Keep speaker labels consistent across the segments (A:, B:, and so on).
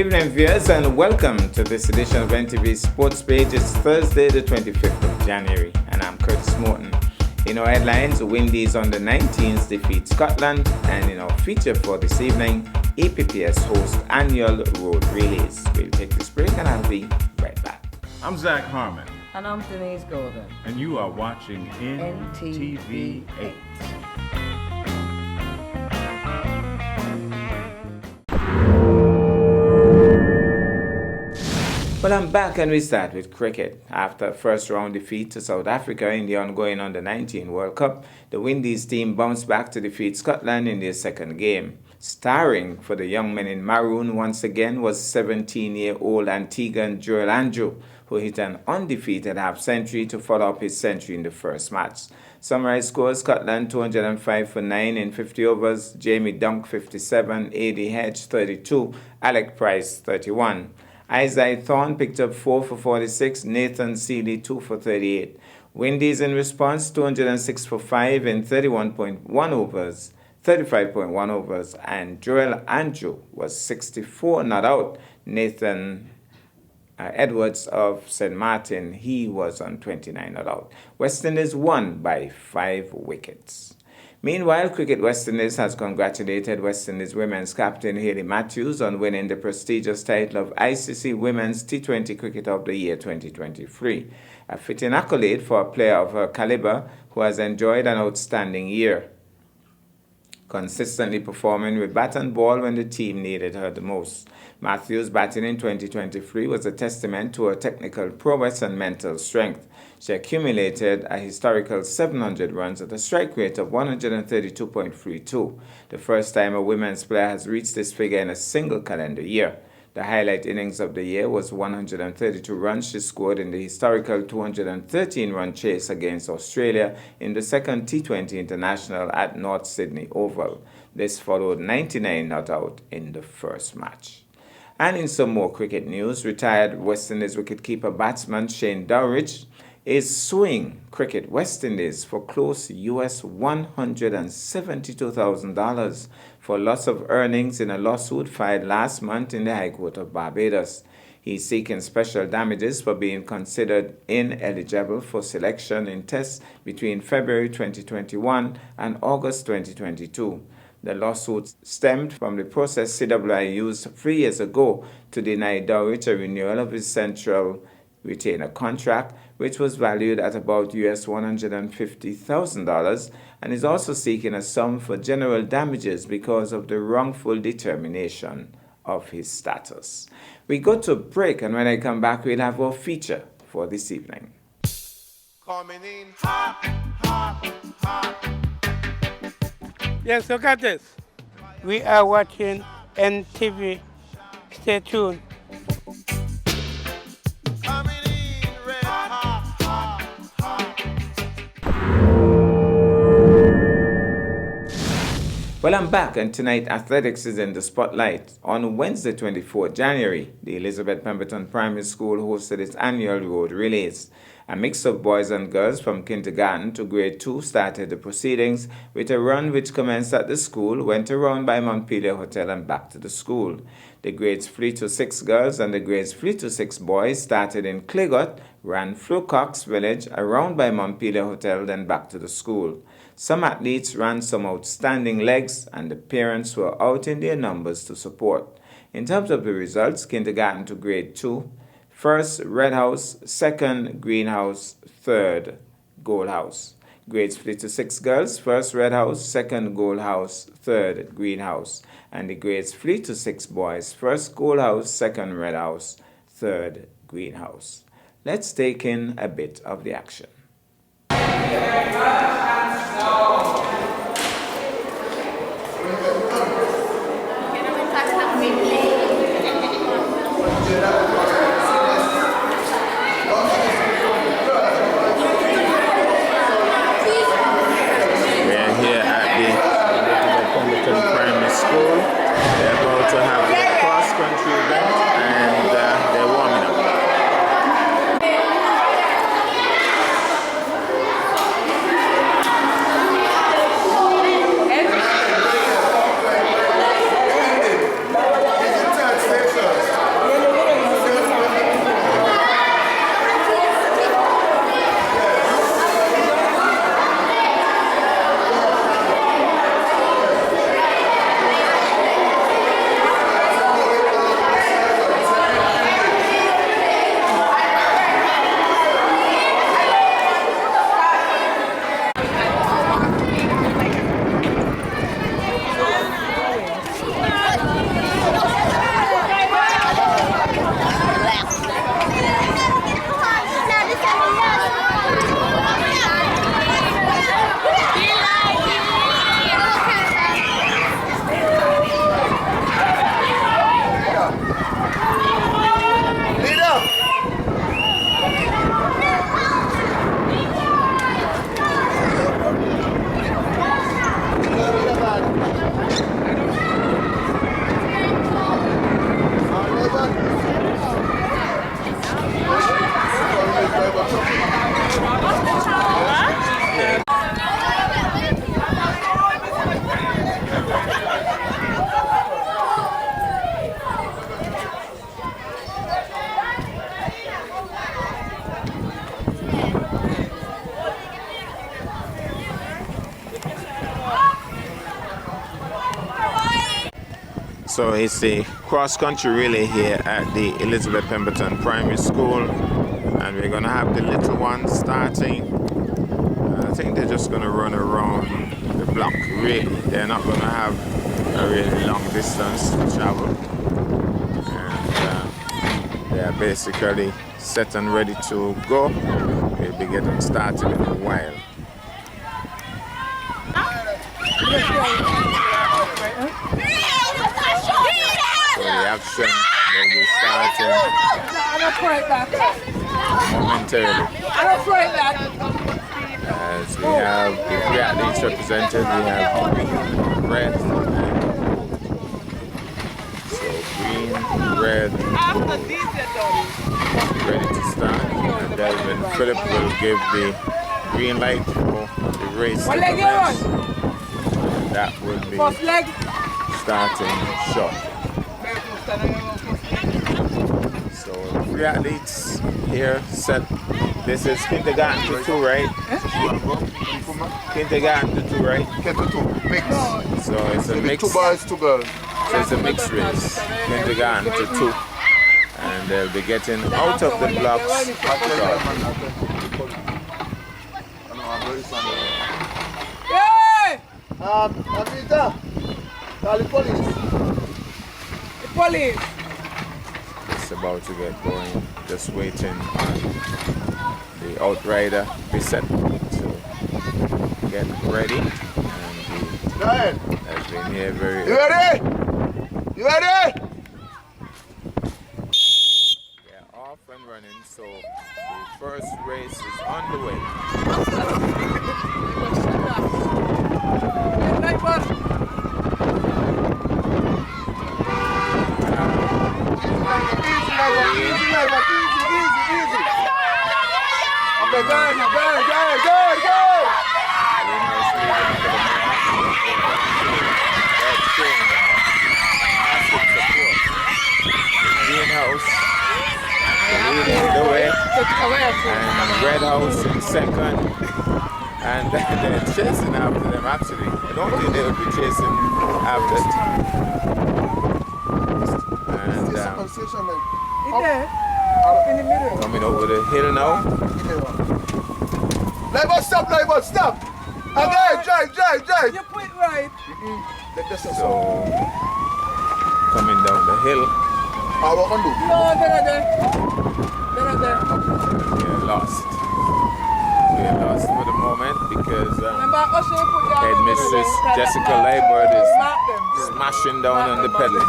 A: evening, viewers, and welcome to this edition of NTV Sports Page. It's Thursday, the 25th of January, and I'm Curtis Morton. In our headlines, Windies under 19s defeat Scotland, and in our feature for this evening, EPPS host annual road relays. We'll take this break, and I'll be right back.
B: I'm Zach Harmon.
C: And I'm Denise Golden.
B: And you are watching NTV 8.
A: Well, I'm back and we start with cricket. After a first round defeat to South Africa in the ongoing Under-19 World Cup, the Windies team bounced back to defeat Scotland in their second game. Starring for the young men in maroon once again was 17-year-old Antiguan Joel Andrew, who hit an undefeated half-century to follow up his century in the first match. Summarized scores: Scotland 205 for 9 in 50 overs, Jamie Dunk 57, A.D. Hedge 32, Alec Price 31. Isaiah Thorne picked up 4 for 46, Nathan Seeley 2 for 38. Windies in response 206 for 5 in 35.1 overs, and Joel Andrew was 64 not out. Nathan Edwards of St. Martin, he was on 29 not out. West Indies won by 5 wickets. Meanwhile, Cricket West Indies has congratulated West Indies women's captain Hayley Matthews on winning the prestigious title of ICC Women's T20 Cricket of the Year 2023, a fitting accolade for a player of her caliber who has enjoyed an outstanding year, consistently performing with bat and ball when the team needed her the most. Matthews' batting in 2023 was a testament to her technical prowess and mental strength. She accumulated a historical 700 runs at a strike rate of 132.32, the first time a women's player has reached this figure in a single calendar year. The highlight innings of the year was 132 runs she scored in the historical 213-run chase against Australia in the second T20 International at North Sydney Oval. This followed 99 not out in the first match. And in some more cricket news, retired West Indies wicketkeeper batsman Shane Dowrich is suing Cricket West Indies for close US $172,000 for loss of earnings in a lawsuit filed last month in the High Court of Barbados. He's seeking special damages for being considered ineligible for selection in tests between February 2021 and August 2022. The lawsuit stemmed from the process CWI used 3 years ago to deny Dowrich a renewal of his central retainer contract, which was valued at about US $150,000, and is also seeking a sum for general damages because of the wrongful determination of his status. We go to a break, and when I come back, we'll have our feature for this evening.
D: Coming in hot, hot, hot.
E: Yes, look at this. We are watching NTV. Stay tuned.
D: Coming in red hot, hot, hot.
A: Well, I'm back, and tonight athletics is in the spotlight. On Wednesday, 24th January, the Elizabeth Pemberton Primary School hosted its annual road relays. A mix of boys and girls from kindergarten to grade 2 started the proceedings with a run which commenced at the school, went around by Montpelier Hotel and back to the school. The grades 3 to 6 girls and the grades 3 to 6 boys started in Clegot, ran through Cox Village, around by Montpelier Hotel, then back to the school. Some athletes ran some outstanding legs, and the parents were out in their numbers to support. In terms of the results, kindergarten to grade 2, first Red House, second Green House, third Gold House. Grades 3 to 6 girls, first Red House, second Gold House, third Green House. And the grades 3 to 6 boys, first Gold House, second Red House, third Green House. Let's take in a bit of the action.
F: Primary School. They're about to have their cross-country event, and they're warming up. So it's a cross-country relay here at the Elizabeth Pemberton Primary School, and we're gonna have the little ones starting. I think they're just gonna run around the block. Really, they're not gonna have a really long distance to travel, and they are basically set and ready to go. We'll be getting started in a while. So the action will be starting momentarily. As we have the three athletes represented, we have green, red, and so green, red, ready to start. And Delvin Phillip will give the green light for the race to commence. And that will be starting short. So three athletes here set. This is kindergarten to 2, right? Kindergarten to 2, right?
D: Get to 2. Mix.
F: So it's a mix.
D: 2 boys, 2 girls.
F: So it's a mixed race. Kindergarten to 2. And they'll be getting out of the blocks.
E: Hey!
D: Anita, call the police.
E: The police.
F: It's about to get going. Just waiting on the outrider be set to get ready. And he has been here very
D: You ready? You ready?
F: They're off and running, so the first race is on the way.
D: Easy. Okay, go.
F: Greenhouse leading the way, and Red House in second, and they're chasing after them. Actually, I don't think they will be chasing after it. And coming over the hill now.
D: Driver, stop. Again, drive.
E: You put it right.
F: So coming down the hill.
D: What can do?
E: No, they're there.
F: We're lost. We're lost for the moment because
E: Headmistress
F: Headmistress Jessica Liebert is smashing down on the pedal.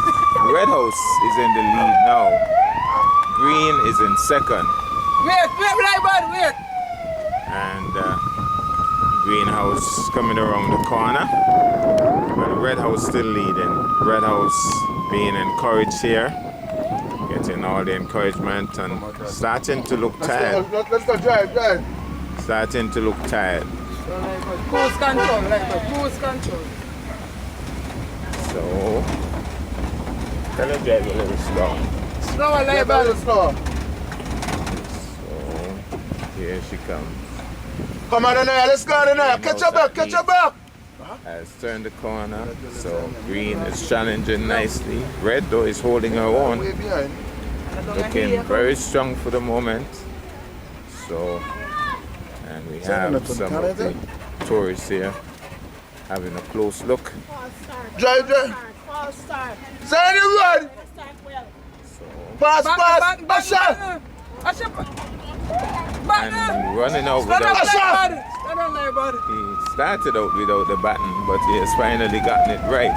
F: Red House is in the lead now. Green is in second.
E: Wait, Liebert.
F: And Greenhouse coming around the corner. But Red House still leading. Red House being encouraged here. Getting all the encouragement and starting to look tired.
D: Let's go, drive.
F: Starting to look tired.
E: Cruise control.
F: So, tell him drive a little slow.
E: Slower, Liebert.
D: Slow.
F: So, here she comes.
D: Come on, Anaya, let's go, Anaya. Catch her back.
F: Has turned the corner. So, Green is challenging nicely. Red, though, is holding her own.
D: Way behind.
F: Looking very strong for the moment. So, and we have some of the tourists here having a close look.
D: Drive. Sign the road.
F: So,
D: Pass.
F: and running out without. He started out without the baton, but he has finally gotten it right.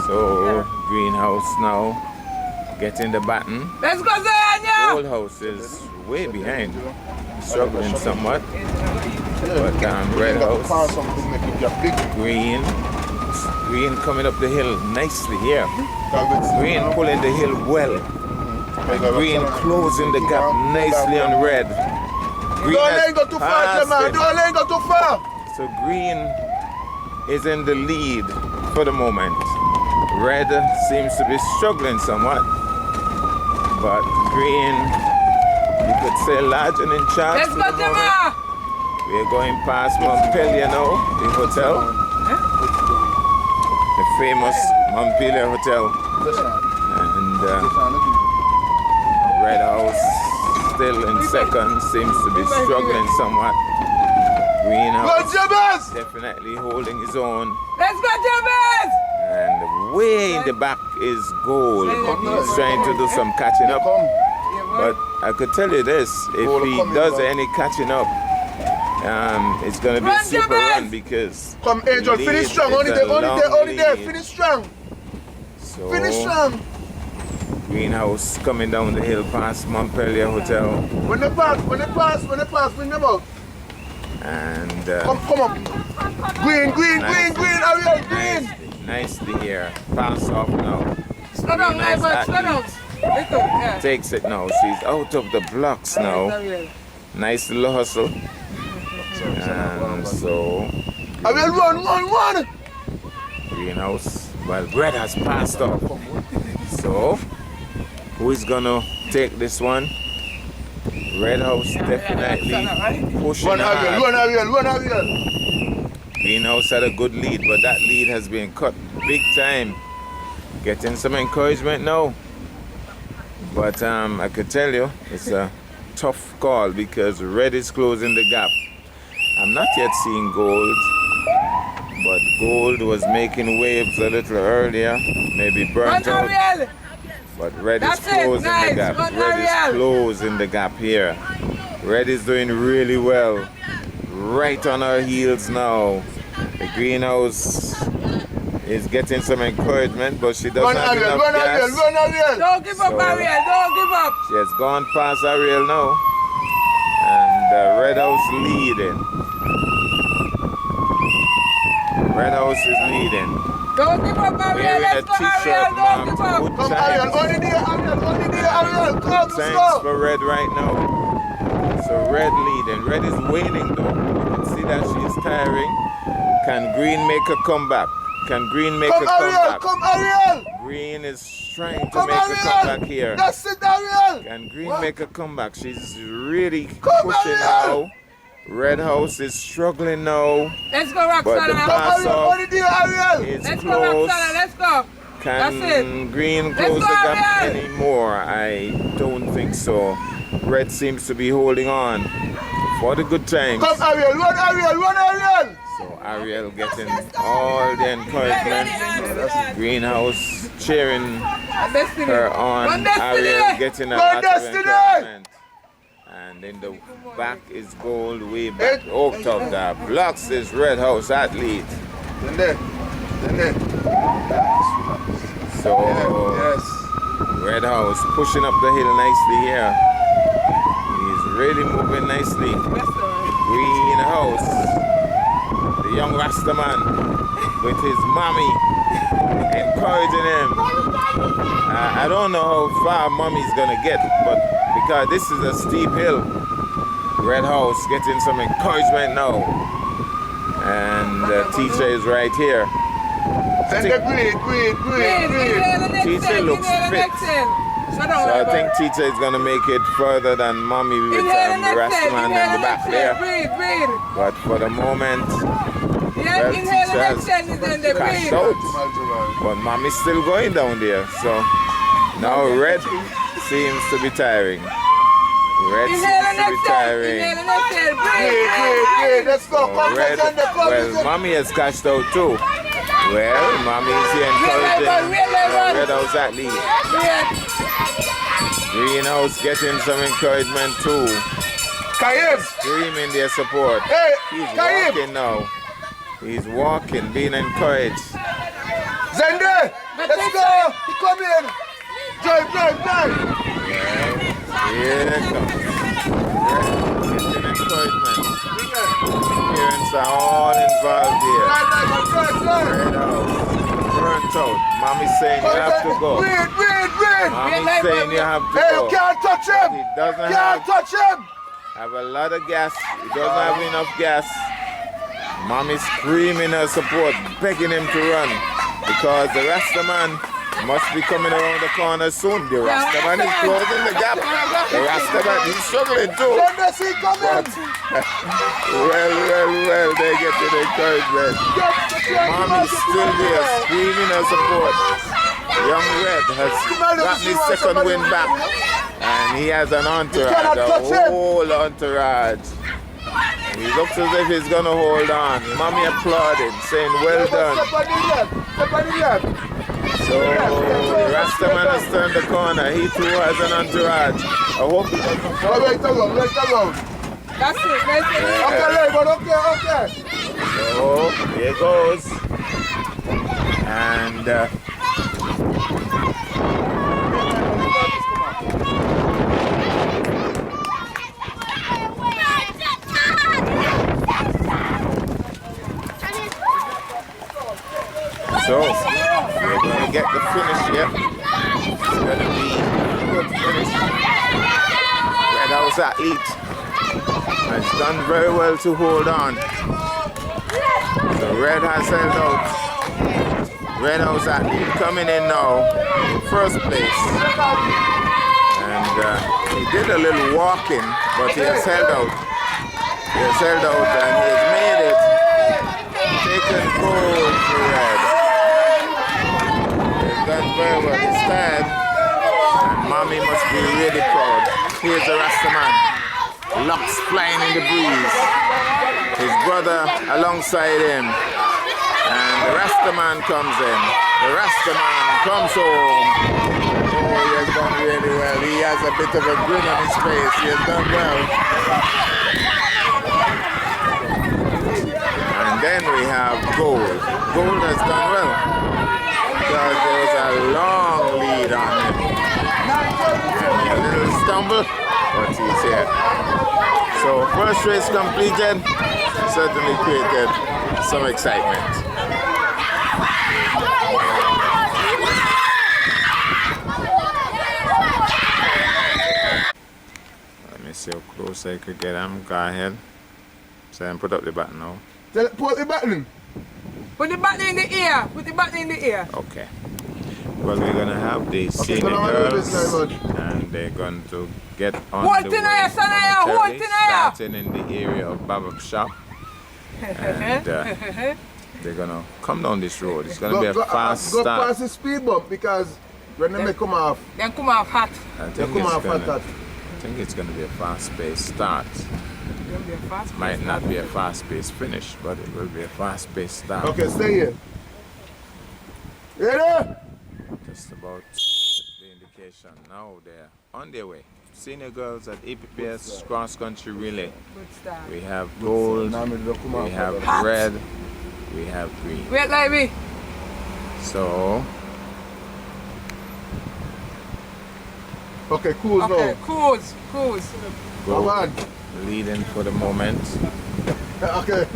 F: So, Greenhouse now getting the baton.
E: Let's go, Zanya!
F: Old House is way behind, struggling somewhat. But Red House, Green coming up the hill nicely here. Green pulling the hill well. And Green closing the gap nicely on Red. Green has passed it. So Green is in the lead for the moment. Red seems to be struggling somewhat. But Green, you could say larger in charge
E: Let's
F: for
E: go,
F: the moment. We're going past Montpelier now, the hotel. The famous Montpelier Hotel. And Red House still in second, seems to be struggling somewhat. Greenhouse definitely holding his own.
C: Let's go, Jabez!
F: And way in the back is Gold. He's trying to do some catching up. But I could tell you this, if he does any catching up, it's going to be a super run because...
G: Come, Angel, finish strong. Only there, finish strong.
F: So,
G: finish strong.
F: Greenhouse coming down the hill past Montpelier Hotel.
G: When they pass, bring them out.
F: And...
G: come up. Green, Ariel, green.
F: Nicely here. Pass off now.
C: Slow down, Ivan, slow down.
F: Takes it now. She's out of the blocks now. Nice little hustle. And so...
G: Ariel, run.
F: Greenhouse. Well, Red has passed off. So, who is gonna take this one? Red House definitely pushing
G: Run,
F: hard.
G: Ariel.
F: Greenhouse had a good lead, but that lead has been cut big time. Getting some encouragement now. But I could tell you, it's a tough call because Red is closing the gap. I'm not yet seeing Gold, but Gold was making waves a little earlier, maybe burnt out. But Red is closing the gap. Red is closing the gap here. Red is doing really well. Right on our heels now. The Greenhouse is getting some encouragement, but she doesn't have enough gas.
G: Run, Ariel.
C: Don't give up, Ariel. Don't give up.
F: She has gone past Ariel now. And Red House leading. Red House is leading.
C: Don't give up, Ariel. Let's go, Ariel. Don't give up.
G: Come, Ariel. Only there, Ariel. Come,
F: Thanks for Red right now. So Red leading. Red is waning though. You can see that she is tiring. Can Green make a comeback? Can Green make a comeback?
G: Come, Ariel.
F: Green is trying to make a comeback here.
G: That's it, Ariel.
F: Can Green make a comeback? She's really pushing now. Red House is struggling now.
C: Let's go, Roxana.
F: But the pass off is
C: Let's go,
F: close.
C: Roxana. Let's go.
F: Can Green close the gap anymore? I don't think so. Red seems to be holding on for the good times.
G: Come, Ariel. Run, Ariel.
F: So Ariel getting all the encouragement. Greenhouse cheering her on. Ariel getting a lot of encouragement. And in the back is Gold way back out of the blocks is Red House athlete. So Red House pushing up the hill nicely here. He's really moving nicely. Greenhouse, the young Rastaman with his mommy encouraging him. I don't know how far mommy's gonna get, but because this is a steep hill, Red House getting some encouragement now. And the teacher is right here. Teacher looks fit. So I think teacher is going to make it further than mommy with Rastaman in the back there. But for the moment, well, teacher has cashed out. But mommy's still going down there. So now Red seems to be tiring. Red seems to be tiring.
G: Let's go.
F: Red, well, mommy has cashed out too. Well, mommy is here encouraging Red House athlete. Greenhouse getting some encouragement too. Screaming their support. He's walking now. He's walking, being encouraged.
G: Zende, let's go. Come in. Drive.
F: Here they come. Getting encouragement. Parents are all involved here. Red House. Burnt out. Mommy's saying you have to go. Mommy's saying you have to go.
G: You can't touch him.
F: He doesn't
G: touch him.
F: have a lot of gas. He doesn't have enough gas. Mommy's screaming her support, begging him to run because the Rastaman must be coming around the corner soon. The Rastaman is closing the gap. The Rastaman, he's struggling too.
G: Let me see coming.
F: Well, they get the encouragement. Mommy's still there, screaming her support. Young Red has gotten his second win back. And he has an entourage, a whole entourage. He looks as if he's gonna hold on. Mommy applauded, saying, well done.
G: Step on the left.
F: So, Rastaman has turned the corner. He too has an entourage. I hope he doesn't fall.
G: Let alone.
C: That's it. Let's
F: Yeah.
G: Okay, but okay.
F: So, here goes. And so, we're going to get the finish here. It's going to be a good finish. Red House Athlete has done very well to hold on. So Red has held out. Red House Athlete coming in now, first place. And he did a little walking, but he has held out. He has held out and he has made it. Taken gold for Red. Done very well this time. And Mommy must be really proud. Here's the Rastaman. Locks flying in the breeze. His brother alongside him. And the Rastaman comes in. The Rastaman comes home. Oh, he has done really well. He has a bit of a grin on his face. He has done well. And then we have Gold. Gold has done well. Because there was a long lead on him. And a little stumble, but he's here. So first race completed, certainly created some excitement. Let me see how close I could get him. Go ahead. So put up the button now.
G: Put the button.
C: Put the button in the ear. Put the button in the ear.
F: Okay. Well, we're gonna have the senior girls, and they're going to get on the way momentarily, starting in the area of Babab Shop, and they're gonna come down this road. It's gonna be a fast
G: Go
F: start.
G: past the speed bump because when they come off,
C: Then come off hot.
F: I
G: they
F: think
G: come
F: it's
G: off
F: gonna,
G: hot.
F: I think it's gonna be a fast-paced start.
C: It'll be a fast
F: Might not be a fast-paced finish, but it will be a fast-paced start.
G: Okay, stay here. Ready?
F: Just about the indication. Now they're on their way. Senior girls at APPS Cross Country Relay.
C: Good start.
F: We have gold, we have red, we have green.
C: Wait, Livy.
F: So,
G: Okay, cool
C: Okay,
G: now.
C: cruise.
G: Come
F: gold
G: on.
F: leading for the moment.
G: Okay.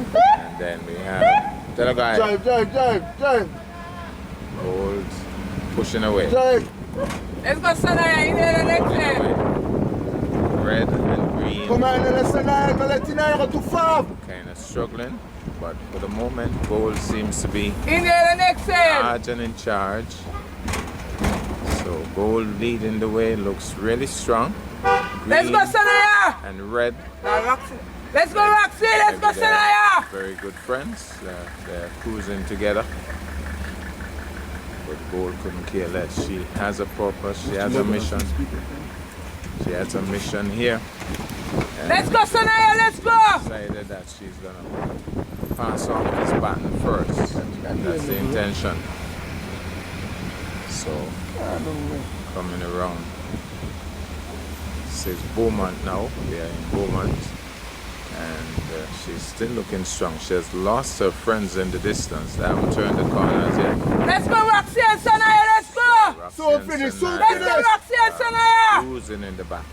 F: And then we have tell a guy,
G: Drive.
F: gold pushing away.
G: Drive.
C: Let's go, Sanaya. In there the next
F: Pushing
C: day.
F: away. Red and green
G: Come on, let's let you know too far.
F: kind of struggling. But for the moment, gold seems to be
C: In there the next day.
F: large and in charge. So gold leading the way, looks really strong.
C: Let's
F: Green
C: go, Sanaya.
F: and red.
C: Now, Roxy. Let's go, Roxy. Let's go,
F: Maybe they're
C: Sanaya.
F: very good friends. They're cruising together. But gold couldn't care less. She has a purpose. She has a mission. She has a mission here. And
C: Let's go, Sanaya. Let's go.
F: decided that she's gonna pass off this baton first. That's the intention. So coming around. This is Beaumont now. We are in Beaumont. And she's still looking strong. She has lost her friends in the distance. They haven't turned the corners yet.
C: Let's go, Roxy and Sanaya. Let's go.
F: Roxy
G: So
F: and
G: finish, so
F: Sanaya
C: Let's go, Roxy and Sanaya.
F: cruising in the back.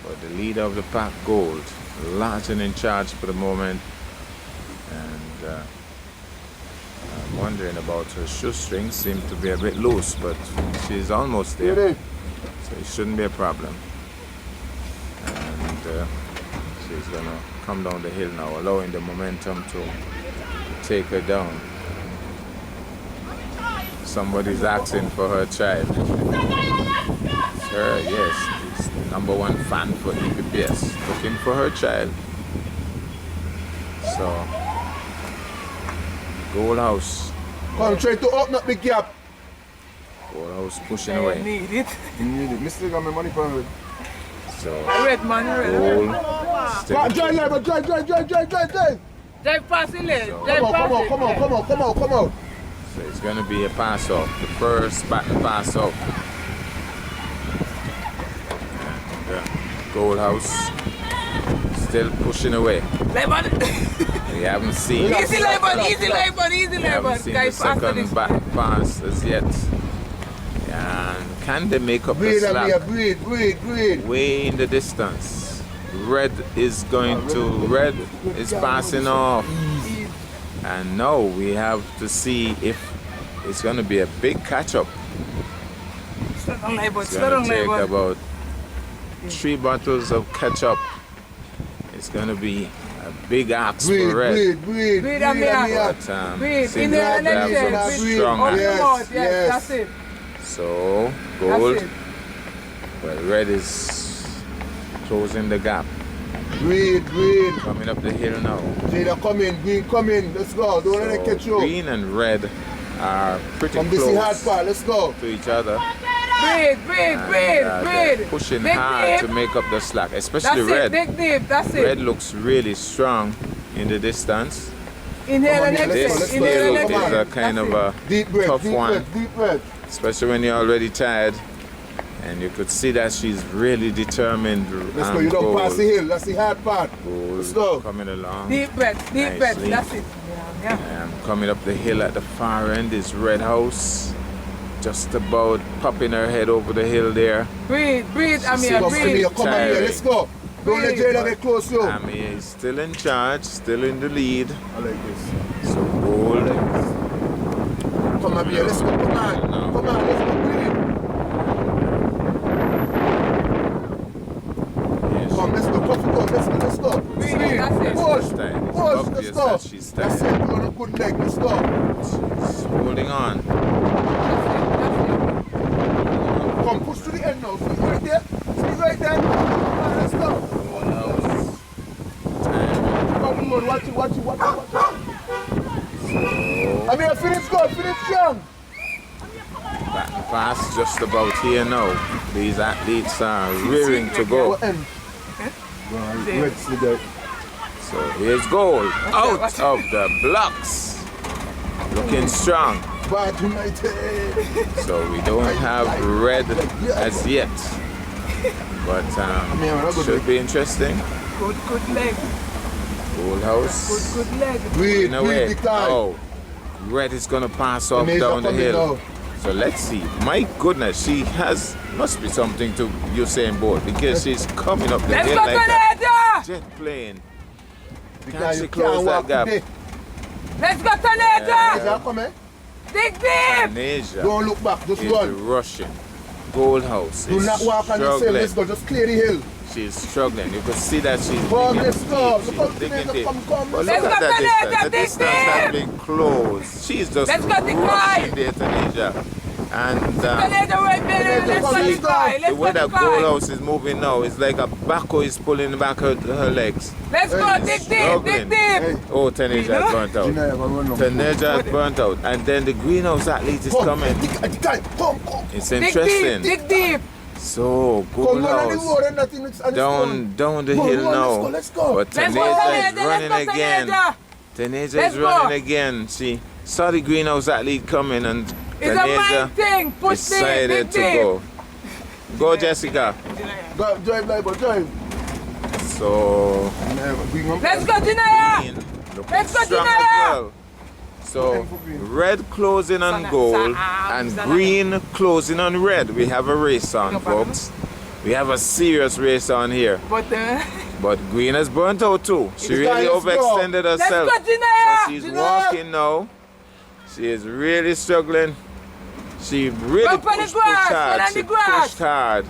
F: But the leader of the pack, Gold, large and in charge for the moment. And I'm wondering about her shoestrings. Seem to be a bit loose, but she's almost there.
G: Ready?
F: So it shouldn't be a problem. And she's gonna come down the hill now, allowing the momentum to take her down. Somebody's asking for her child. Her, yes, #1 fan for EPPS, looking for her child. So, Gold House.
G: Come, try to open up the gap.
F: Gold House pushing away.
C: Need it.
G: You need it. Mistake on my money for it.
F: So,
C: Red man, red.
F: Gold.
G: Drive, drive.
C: Drive past the lane.
F: So-
C: Drive past it.
G: Come on.
F: So it's going to be a pass off. The first pattern pass off. And Gold House still pushing away.
C: Lemon.
F: We haven't seen.
C: Easy lemon.
F: We haven't seen the
C: Guys, after
F: second
C: this.
F: back pass as yet. And can they make up the
G: Breathe,
F: slack?
G: Amir, breathe.
F: Way in the distance. Red is passing off. And now we have to see if it's going to be a big catch up. It's going to take about 3 bottles of ketchup. It's going to be a big axe for Red.
G: Breathe,
C: Amir.
F: But
C: Breathe.
F: seems
C: In the
F: like they have
C: election.
F: some
C: Breathe.
F: strong
C: Open your
F: axe.
C: mouth. Yes,
G: Yes.
C: that's it.
F: So
C: That's
F: Gold,
C: it.
F: but Red is closing the gap.
G: Breathe.
F: Coming up the hill now.
G: Jada, come in. Green, come in. Let's go. Don't let it catch you.
F: Green and Red are pretty
G: From this hard
F: close
G: part. Let's go.
F: to each other.
C: Breathe.
F: They're pushing
C: Dig
F: hard
C: deep.
F: to make up the slack,
C: That's
F: especially
C: it.
F: Red.
C: Dig deep. That's it.
F: Red looks really strong in the distance.
C: Inhale
G: Come on,
C: and
G: let's
F: This
G: go,
C: exhale.
G: let's
F: hill
C: Inhale and
F: is
C: exhale.
F: a kind
C: That's
F: of
C: it.
F: a
G: Deep breath.
F: tough one,
G: Deep breath.
F: especially when you're already tired. And you could see that she's really determined.
G: Let's go. You don't pass the hill. That's the hard part. Let's go.
F: Coming along.
C: Deep breath.
F: Nicely.
C: That's it. Yeah.
F: Coming up the hill at the far end is Red House. Just about popping her head over the hill there.
C: Breathe, Amir,
G: Come
C: breathe.
G: on, here. Let's go. Don't let Jada get close to you.
F: Amy is still in charge, still in the lead.
G: I like this.
F: So Gold.
G: Come on, here. Let's go. Come on. Let's go. Breathe.
F: Yes,
G: Come, let's go. Puff it up. Let's go.
C: Breathe,
G: Breathe.
C: that's it.
G: Push.
F: It's
G: Let's
F: obvious
G: go.
F: that she's
G: That's
F: tired.
G: it. You're on a good leg. Let's go.
F: She's holding on.
G: Come, push to the end now. Stay right there. Come on, let's go. Come on, watch it. I mean, finish strong.
F: Pass just about here now. These athletes are rearing to go.
G: What end? Red slid.
F: So here's Gold out of the blocks. Looking strong.
G: Bad United.
F: So we don't have Red as yet. But should be interesting.
C: Good leg.
F: Gold House.
C: Good leg.
G: Breathe,
F: In a way.
G: breathe the time.
F: Oh, Red is gonna pass off
G: Amazing
F: down the
G: coming
F: hill.
G: now.
F: So let's see. My goodness, she must be something to Usain Bolt because she's coming up the
C: Let's
F: hill
C: go,
F: like a
C: Taneja!
F: jet plane.
G: Because
F: Can she
G: you
F: close
G: can't
F: that
G: walk
F: gap?
G: today.
C: Let's go, Taneja!
G: Yeah, come in.
C: Dig deep!
F: Taneja
G: Don't look back, just
F: is
G: run.
F: rushing. Gold House
G: Do
F: is
G: not walk on the hill.
F: struggling.
G: Let's go. Just clear the hill.
F: She's struggling. You can see that she's
G: Come,
F: digging
G: let's go.
F: deep.
G: Look how
F: She's digging
G: Taneja
F: deep.
G: come.
F: But
C: Let's
F: look at
C: go,
F: that
C: Taneja,
F: distance. The
C: dig
F: distance has
C: deep.
F: been closed. She's just
C: Let's go, dig
F: rushing
C: wide.
F: there, Taneja. And
C: Taneja, right there. Let's go, dig wide.
F: the
C: Let's
F: way
C: go,
F: that
C: dig
F: Gold
C: wide.
F: House is moving now, it's like a backhoe is pulling back her legs.
C: Let's go, dig deep,
F: Struggling.
C: dig deep.
F: Oh, Taneja has burnt out. Taneja has burnt out. And then the greenhouse athlete is coming.
G: Come.
F: It's
C: Dig
F: interesting.
C: deep, dig deep.
F: So,
G: Come
F: Gold
G: on the
F: House
G: road and nothing. It's on the stone.
F: down the
G: Come
F: hill
G: on,
F: now.
G: let's go.
F: But
C: Let's go,
F: Taneja is
C: Taneja.
F: running
C: Let's go,
F: again.
C: Taneja.
F: Taneja
C: Let's
F: is
C: go.
F: running again. She saw the greenhouse athlete coming and
C: It's a mind
F: Taneja
C: thing. Push deep,
F: decided
C: dig
F: to
C: deep.
F: go. Go, Jessica.
G: Go, drive, drive.
F: So,
C: Let's go, Janaya.
F: Green looking
C: Let's go,
F: strong
C: Janaya.
F: as well. So, red closing on gold and green closing on red. We have a race on, folks. We have a serious race on here. But green has burnt out too. She really overextended herself.
C: Let's go, Janaya.
F: So she's walking now. She is really struggling. She really pushed hard. She pushed hard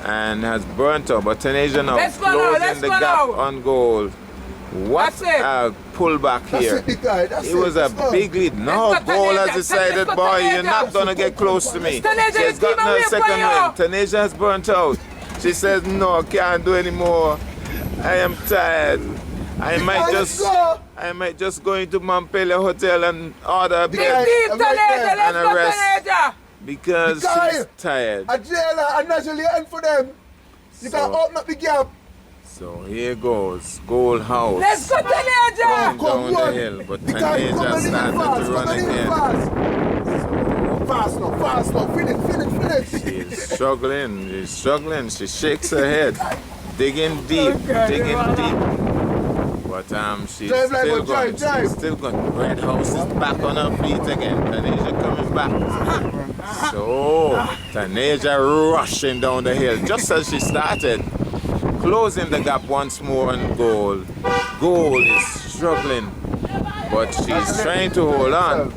F: and has burnt out. But Taneja now
C: Let's go now,
F: closing
C: let's
F: the
C: go
F: gap
C: now.
F: on goal. What
C: That's it.
F: a pullback here.
G: That's
F: It was a big lead. No,
C: Let's go,
F: goal
C: Taneja.
F: has decided,
C: Let's go,
F: boy, you're
C: Taneja.
F: not going to get close to me.
C: Taneja,
F: She has
C: the team
F: gotten her
C: away from
F: second
C: you.
F: win. Taneja has burnt out. She says, no, can't do anymore. I am tired. I might just go into Montpellier Hotel and order a bed and a rest because she's tired.
G: A jailer, and naturally end for them. You can open up the gap.
F: So here goes Gold House.
C: Let's go, Taneja!
F: Down the hill, but Taneja started to run again.
G: Fast now, finish.
F: She's struggling, she shakes her head. Digging deep. But she's still going. Red House is back on her feet again. Taneja coming back. So Taneja rushing down the hill just as she started. Closing the gap once more on Gold. Gold is struggling, but she's trying to hold on.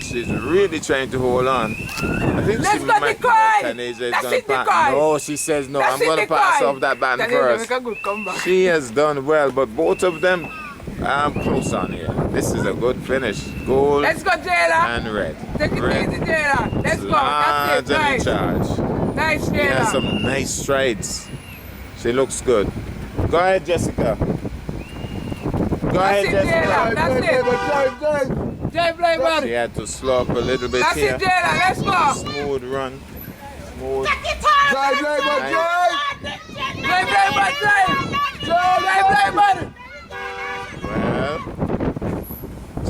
F: She's really trying to hold on. I think
C: Let's
F: she
C: go,
F: might
C: Nicole.
F: Taneja is
C: That's
F: gonna
C: it,
F: pass.
C: Nicole.
F: No, she says no.
C: That's
F: I'm gonna
C: it,
F: pass
C: Nicole.
F: off that band
C: Taneja
F: first.
C: make a good comeback.
F: She has done well, but both of them close on here. This is a good finish. Gold
C: Let's go, Jailer.
F: and red.
C: Take it
F: Red
C: easy, Jailer. Let's go.
F: large
C: That's it.
F: and in
C: Nice.
F: charge.
C: Nice,
F: She has
C: Jailer.
F: some nice strides. She looks good. Go ahead, Jessica. Go ahead,
C: it,
F: Jessica.
C: That's Drive,
F: She
C: buddy.
F: had to slow up a little bit
C: That's
F: here.
C: it, Jailer. Let's go.
F: Smooth run. Smooth.
C: Drive, buddy.
F: Well,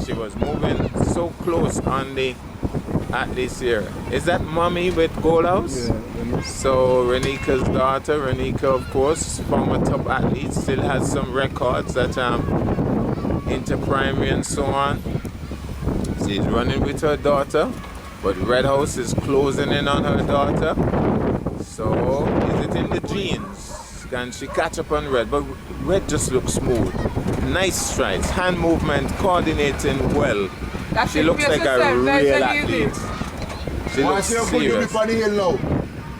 F: she was moving so close on the athletes here. Is that Mommy with Gold House?
G: Yeah.
F: So Renika's daughter, Renika of course, former top athlete, still has some records at Inter Primary and so on. She's running with her daughter, but Red House is closing in on her daughter. So is it in the genes? Can she catch up on Red? But Red just looks smooth. Nice strides, hand movement, coordinating well.
C: That's
F: She
C: it,
F: looks like a
C: yourself. Nice
F: real
C: and easy.
F: athlete. She looks serious.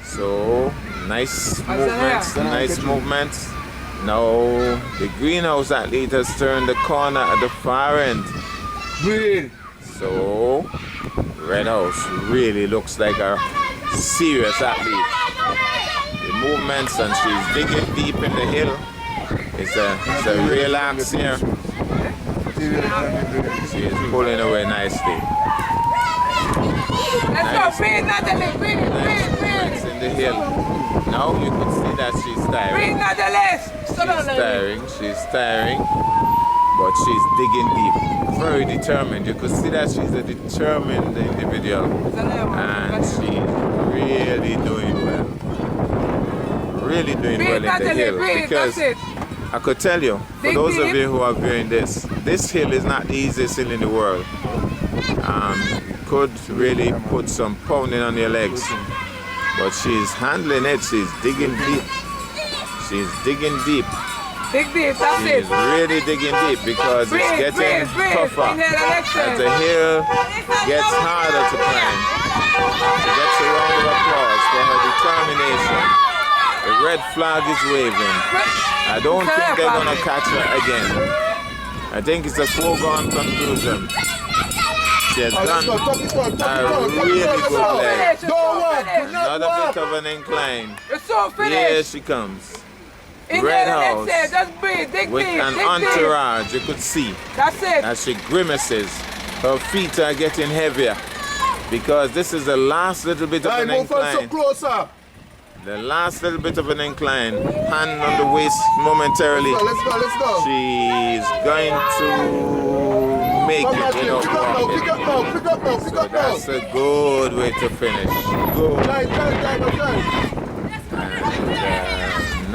F: So nice movements. Now the greenhouse athlete has turned the corner at the far end. So Red House really looks like a serious athlete. The movements, and she's digging deep in the hill. It's a real axe here. She is pulling away nicely.
C: Let's go, breathe, Natalie, breathe.
F: Movements in the hill. Now you can see that she's tiring.
C: Breathe, Natalie.
F: She's tiring, but she's digging deep. Very determined. You could see that she's a determined individual, and she's really doing well. Really doing well in the hill, because I could tell you, for those of you who are viewing this hill is not the easiest hill in the world. Could really put some pounding on your legs, but she's handling it. She's digging deep. She's digging deep.
C: Dig deep, that's it.
F: She's really digging deep because it's getting tougher as the hill gets harder to climb. She gets a round of applause for her determination. The red flag is waving. I don't think they're going to catch her again. I think it's a foregone conclusion. She has done a really good leg. Another bit of an incline. Here she comes. Red House
C: just breathe. Dig
F: with
C: deep,
F: an
C: dig
F: entourage. You could see
C: That's it.
F: as she grimaces. Her feet are getting heavier because this is the last little bit of an incline. The last little bit of an incline. Hand on the waist momentarily.
G: Let's go.
F: She's going to make it without walking.
G: Pick up now.
F: So that's a good way to finish. Good.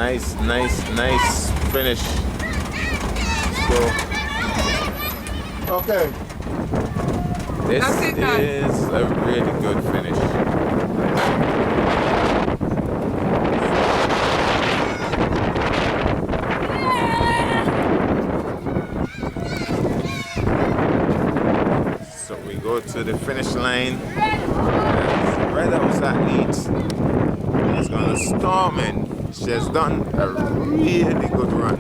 F: And, nice finish. So
G: Okay.
F: this
C: That's it, man.
F: is a really good finish. So we go to the finish line. Red House athlete is gonna storm in. She has done a really good run.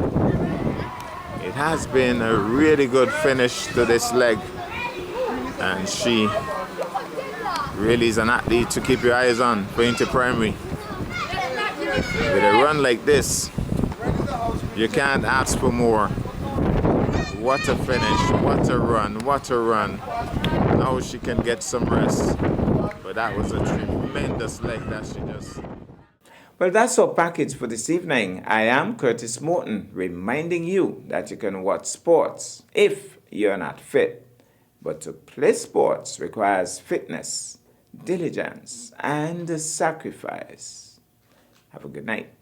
F: It has been a really good finish to this leg, and she really is an athlete to keep your eyes on for Inter Primary. With a run like this, you can't ask for more. What a finish, what a run, what a run. Now she can get some rest. But that was a tremendous leg that she just...
A: Well, that's our package for this evening. I am Curtis Morton, reminding you that you can watch sports if you're not fit. But to play sports requires fitness, diligence, and sacrifice. Have a good night.